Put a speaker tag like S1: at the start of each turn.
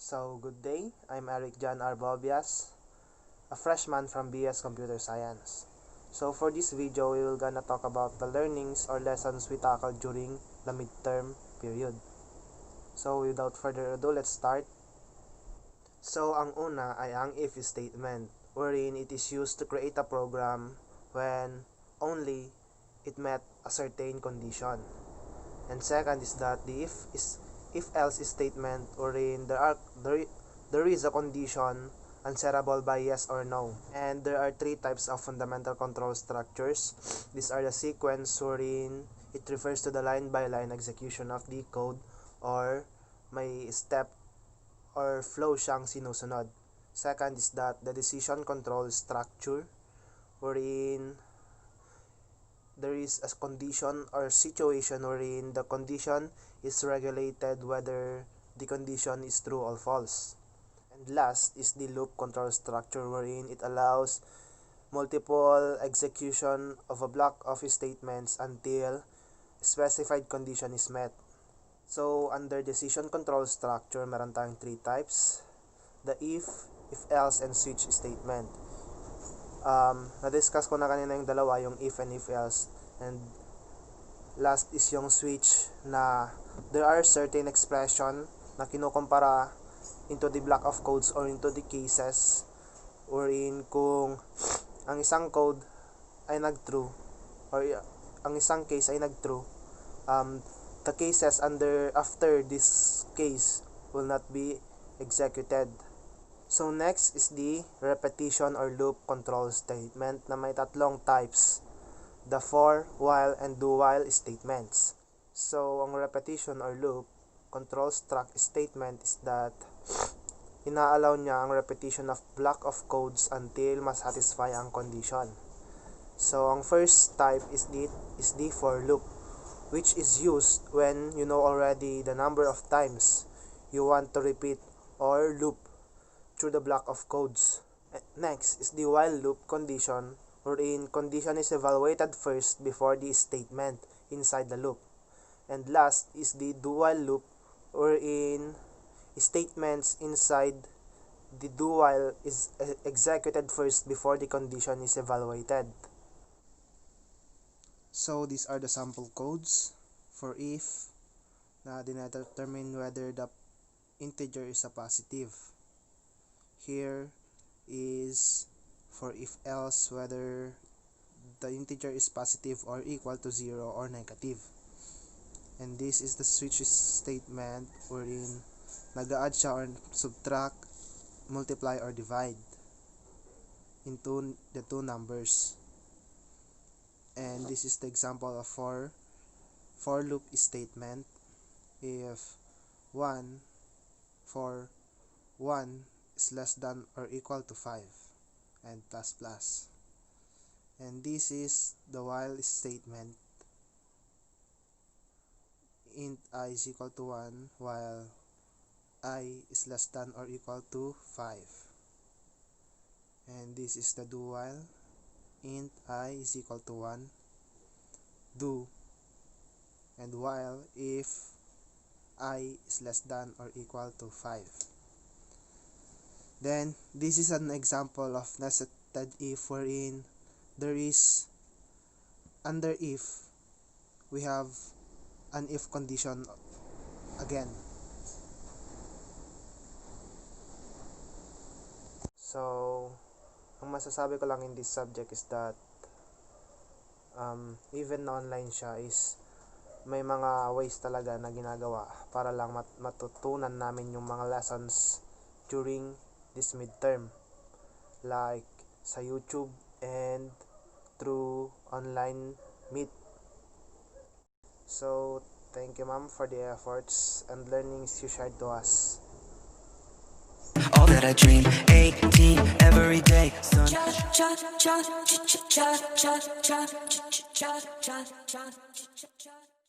S1: So, good day. I'm Eric John Arbobias, a freshman from BS Computer Science. So, for this video, we will gonna talk about the learnings or lessons we tackled during the midterm period. So, without further ado, let's start. So, ang una ay ang if statement, wherein it is used to create a program when only it met a certain condition. And second is that the if-else statement, wherein there is a condition answerable by yes or no. And there are three types of fundamental control structures. These are the sequence, wherein it refers to the line-by-line execution of the code or may step or flow siyang sinusunod. Second is that the decision control structure, wherein there is a condition or situation wherein the condition is regulated whether the condition is true or false. And last is the loop control structure, wherein it allows multiple execution of a block of statements until a specified condition is met. So, under decision control structure, meron tayong three types. The if-else, and switch statement. Na-discuss ko na kanina yung dalawa, yung if and if-else. And last is yung switch, na there are certain expression na kinukumpara into the block of codes or into the cases wherein kung ang isang code ay nag-true or ang isang case ay nag-true, the cases after this case will not be executed. So next is the repetition or loop control statement na may tatlong types: the for, while, and do while statements. So ang repetition or loop control statement is that ina-allow niya ang repetition of block of codes until masatisfy ang condition. So ang first type is the for loop, which is used when you know already the number of times you want to repeat or loop through the block of codes. Next is the while loop condition, wherein condition is evaluated first before the statement inside the loop. And last is the do while loop, wherein statements inside the do while is executed first before the condition is evaluated. So these are the sample codes for if na dina-determine whether the integer is a positive. Here is for if else, whether the integer is positive or equal to 0 or negative. And this is the switch statement, wherein nag-add siya or subtract, multiply, or divide into the two numbers. And this is the example of for loop statement. If 1 is less than or equal to 5 and plus. And this is the while statement. Int I is equal to 1 while I is less than or equal to 5. And this is the do while. Int I is equal to 1, do, and while if I is less than or equal to 5. Then this is an example of nested if, wherein there is under if we have an if condition again. So ang masasabi ko lang in this subject is that even na online siya is may mga ways talaga na ginagawa para lang matutunan namin yung mga lessons during this midterm, like sa YouTube and through online meet. So thank you, ma'am, for the efforts and learnings you shared to us.
S2: All that I dream, 18 every day. Sun.